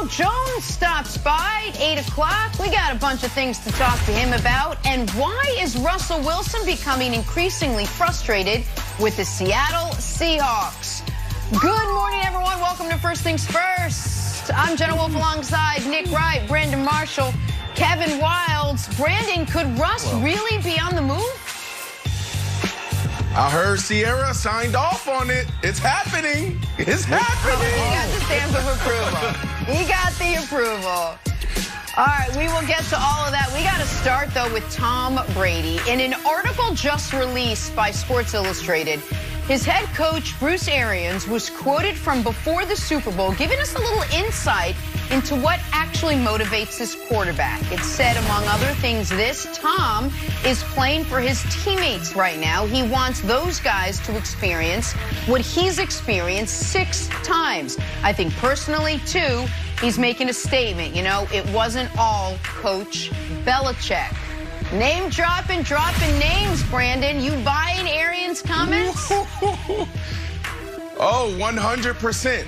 Daniel Jones stops by at 8 o'clock. We got a bunch of things to talk to him about. And why is Russell Wilson becoming increasingly frustrated with the Seattle Seahawks? Good morning, everyone. Welcome to First Things First. I'm Jenna Wolf alongside Nick Wright, Brandon Marshall, Kevin Wilds. Brandon, could Russ really be on the move? I heard Sierra signed off on it. It's happening. It's happening. He got the stamp of approval. He got the approval. All right, we will get to all of that. We got to start, though, with Tom Brady. In an article just released by Sports Illustrated, his head coach, Bruce Arians, was quoted from before the Super Bowl, giving us a little insight into what actually motivates this quarterback. It said, among other things, this: Tom is playing for his teammates right now. He wants those guys to experience what he's experienced 6 times. I think personally, too, he's making a statement. You know, it wasn't all Coach Belichick. Name dropping names, Brandon. You buying Arians' comments? Oh, 100%.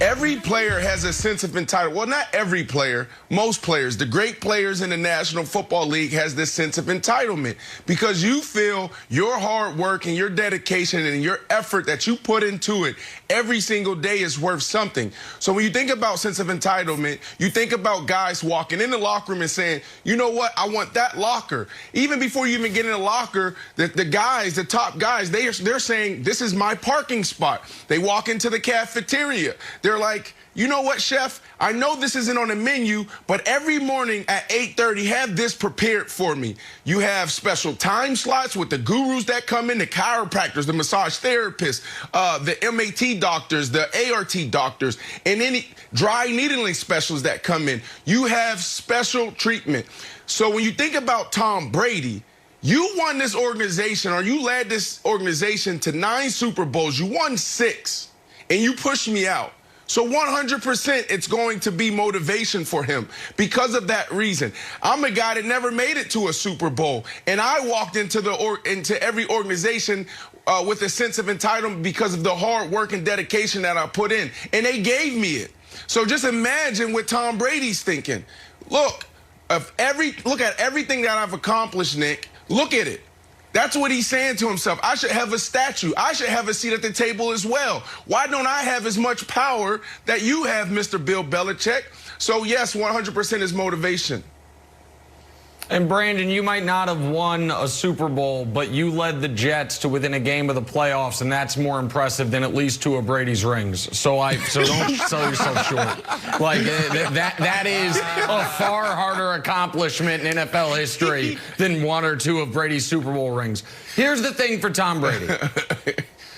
Every player has a sense of entitlement. Well, not every player, most players. The great players in the National Football League has this sense of entitlement because you feel your hard work and your dedication and your effort that you put into it every single day is worth something. So when you think about sense of entitlement, you think about guys walking in the locker room and saying, you know what, I want that locker. Even before you even get in the locker, the guys, the top guys, they're saying, this is my parking spot. They walk into the cafeteria. They're like, you know what, chef? I know this isn't on the menu, but every morning at 8:30, have this prepared for me. You have special time slots with the gurus that come in, the chiropractors, the massage therapists, the MAT doctors, the ART doctors, and any dry needling specialists that come in. You have special treatment. So when you think about Tom Brady, you won this organization, or you led this organization to 9 Super Bowls. You won 6, and you pushed me out. So 100% it's going to be motivation for him because of that reason. I'm a guy that never made it to a Super Bowl, and I walked into every organization with a sense of entitlement because of the hard work and dedication that I put in, and they gave me it. So just imagine what Tom Brady's thinking. Look at everything that I've accomplished, Nick. Look at it. That's what he's saying to himself. I should have a statue. I should have a seat at the table as well. Why don't I have as much power that you have, Mr. Bill Belichick? So, yes, 100% is motivation. And, Brandon, you might not have won a Super Bowl, but you led the Jets to within a game of the playoffs, and that's more impressive than at least 2 of Brady's rings. So don't sell yourself short. Like, that is a far harder accomplishment in NFL history than 1 or 2 of Brady's Super Bowl rings. Here's the thing for Tom Brady.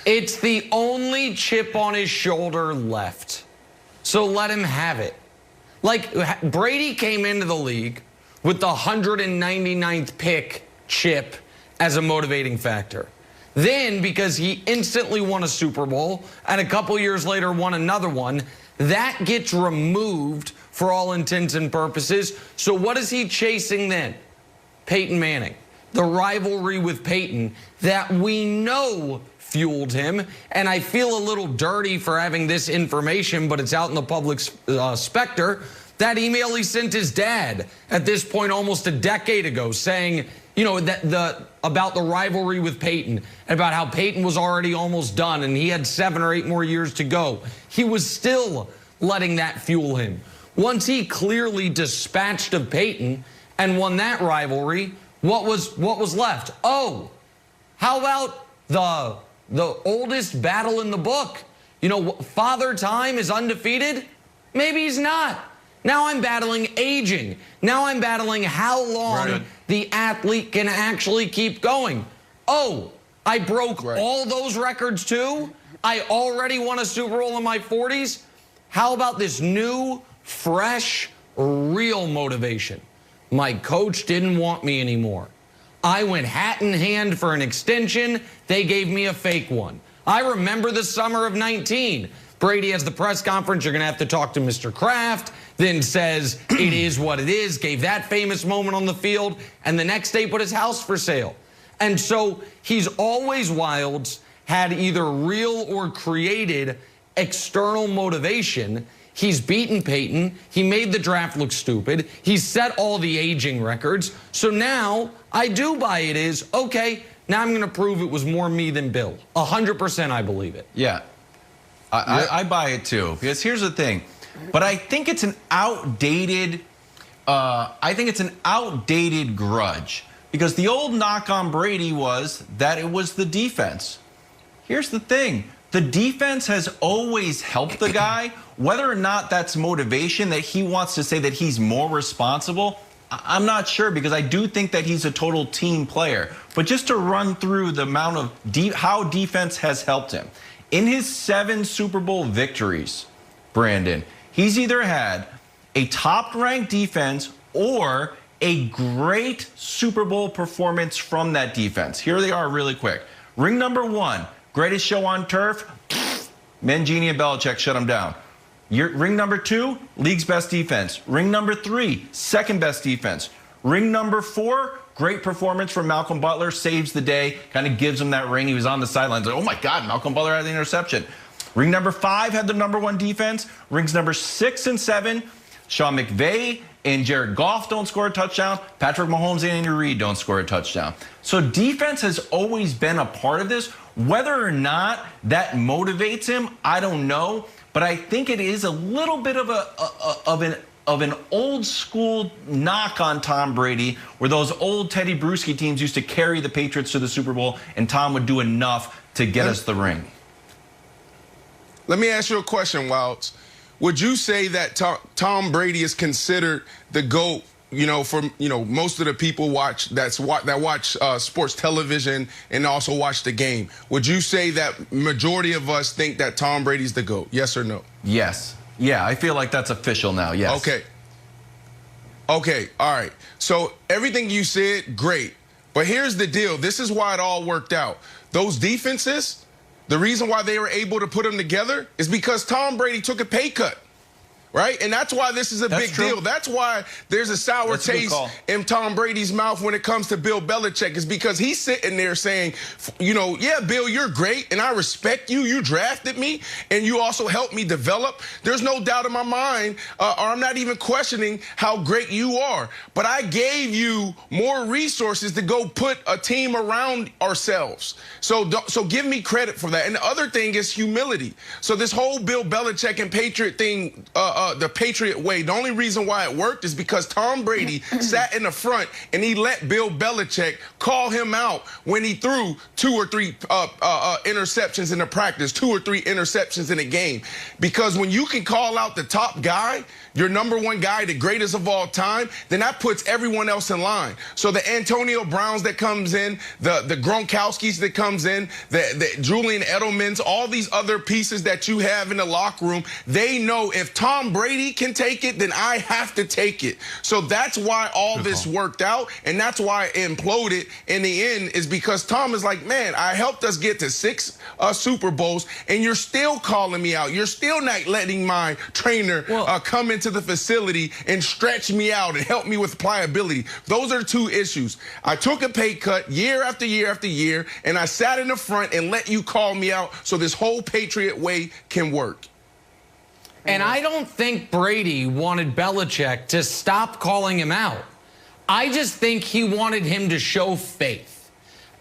It's the only chip on his shoulder left. So let him have it. Like, Brady came into the league with the 199th pick chip as a motivating factor. Then, because he instantly won a Super Bowl and a couple years later won another one, that gets removed for all intents and purposes. So what is he chasing then? Peyton Manning. The rivalry with Peyton that we know fueled him. And I feel a little dirty for having this information, but it's out in the public specter. That email he sent his dad at this point almost a decade ago saying, you know, about the rivalry with Peyton, and about how Peyton was already almost done and he had 7 or 8 more years to go. He was still letting that fuel him. Once he clearly dispatched of Peyton and won that rivalry, what was left? Oh, how about the oldest battle in the book? You know, Father Time is undefeated? Maybe he's not. Now I'm battling aging. Now I'm battling how long the athlete can actually keep going. Oh, I broke all those records too? I already won a Super Bowl in my 40s? How about this new, fresh, real motivation? My coach didn't want me anymore. I went hat in hand for an extension. They gave me a fake one. I remember the summer of 19. Brady has the press conference. You're going to have to talk to Mr. Kraft. Then says it is what it is. Gave that famous moment on the field. And the next day put his house for sale. And so he's always, Wilds, had either real or created external motivation. He's beaten Peyton. He made the draft look stupid. He's set all the aging records. So now I do buy it is, okay, now I'm going to prove it was more me than Bill. 100% I believe it. Yeah. I buy it too. Because here's the thing. But I think it's an outdated grudge. Because the old knock on Brady was that it was the defense. Here's the thing. The defense has always helped the guy. Whether or not that's motivation, that he wants to say that he's more responsible, I'm not sure, because I do think that he's a total team player. But just to run through the amount of how defense has helped him. In his 7 Super Bowl victories, Brandon, he's either had a top-ranked defense or a great Super Bowl performance from that defense. Here they are really quick. Ring number 1, greatest show on turf, Mangini and Belichick shut him down. Ring number 2, league's best defense. Ring number 3, second best defense. Ring number 4, great performance from Malcolm Butler, saves the day, kind of gives him that ring. He was on the sidelines like, oh my God, Malcolm Butler had the interception. Ring number 5 had the number 1 defense. Rings number 6 and 7, Sean McVay and Jared Goff don't score a touchdown. Patrick Mahomes and Andy Reid don't score a touchdown. So defense has always been a part of this. Whether or not that motivates him, I don't know. But I think it is a little bit of an old school knock on Tom Brady, where those old Teddy Bruschi teams used to carry the Patriots to the Super Bowl, and Tom would do enough to get us the ring. Let me ask you a question, Wilds. Would you say that Tom Brady is considered the GOAT? For most of the people that watch sports television and also watch the game. Would you say that majority of us think that Tom Brady's the GOAT? Yes or no? Yes. Yeah, I feel like that's official now. Yes. Okay. All right. So everything you said, great. But here's the deal. This is why it all worked out. Those defenses, the reason why they were able to put them together is because Tom Brady took a pay cut. Right? And that's why this is a big deal. That's why there's a sour taste in Tom Brady's mouth when it comes to Bill Belichick, is because he's sitting there saying, yeah, Bill, you're great, and I respect you. You drafted me, and you also helped me develop. There's no doubt in my mind, or I'm not even questioning how great you are. But I gave you more resources to go put a team around ourselves. So give me credit for that. And the other thing is humility. So this whole Bill Belichick and Patriot thing, the Patriot way, the only reason why it worked is because Tom Brady sat in the front and he let Bill Belichick call him out when he threw 2 or 3 interceptions in the practice, 2 or 3 interceptions in a game. Because when you can call out the top guy, your number 1 guy, the greatest of all time, then that puts everyone else in line. So the Antonio Browns that comes in, the Gronkowskis that comes in, the Julian Edelmans, all these other pieces that you have in the locker room, they know if Tom Brady can take it, then I have to take it. So that's why all this worked out, and that's why it imploded in the end, is because Tom is like, man, I helped us get to 6 Super Bowls, and you're still calling me out. You're still not letting my trainer come into the facility and stretch me out and help me with pliability. Those are 2 issues. I took a pay cut year after year after year, and I sat in the front and let you call me out so this whole Patriot way can work. And I don't think Brady wanted Belichick to stop calling him out. I just think he wanted him to show faith.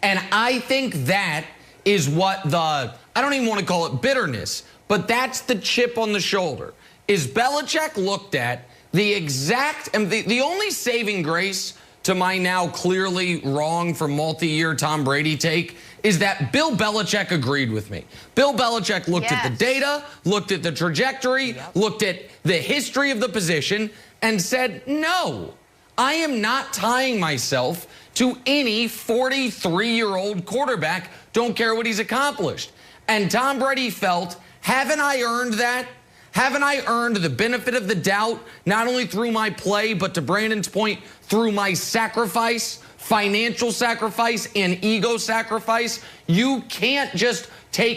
And I think that is what I don't even want to call it bitterness, but that's the chip on the shoulder. Is Belichick looked at the exact, and the only saving grace to my now clearly wrong for multi-year Tom Brady take is that Bill Belichick agreed with me. Bill Belichick looked at the data, looked at the trajectory, looked at the history of the position, and said, no, I am not tying myself to any 43-year-old quarterback, don't care what he's accomplished. And Tom Brady felt, haven't I earned that? Haven't I earned the benefit of the doubt, not only through my play, but to Brandon's point, through my sacrifice, financial sacrifice, and ego sacrifice? You can't just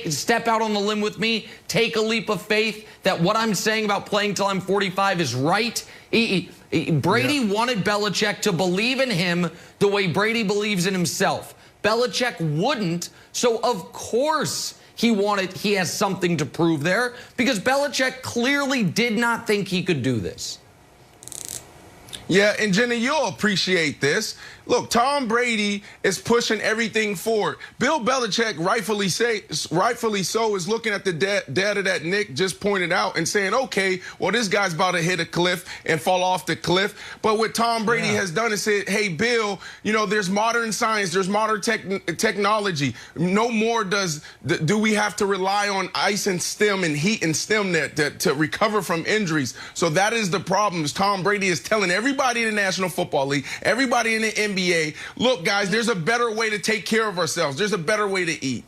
step out on the limb with me, take a leap of faith that what I'm saying about playing till I'm 45 is right. Brady wanted Belichick to believe in him the way Brady believes in himself. Belichick wouldn't, so of course he has something to prove there because Belichick clearly did not think he could do this. Yeah, and Jenna, you'll appreciate this. Look, Tom Brady is pushing everything forward. Bill Belichick, rightfully so, is looking at the data that Nick just pointed out and saying, okay, well, this guy's about to hit a cliff and fall off the cliff. But what Tom Brady has done is said, hey, Bill, you know, there's modern science, there's modern technology. No more do we have to rely on ice and stem and heat and stem to recover from injuries. So that is the problem. Tom Brady is telling everybody in the National Football League, everybody in the NBA, look, guys, there's a better way to take care of ourselves. There's a better way to eat.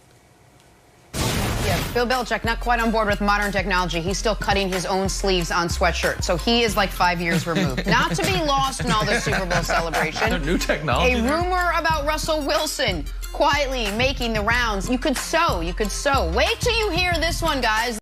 Yeah, Bill Belichick not quite on board with modern technology. He's still cutting his own sleeves on sweatshirts. So he is like 5 years removed. Not to be lost in all the Super Bowl celebration. New technology. A rumor about Russell Wilson quietly making the rounds. You could sow. Wait till you hear this one, guys.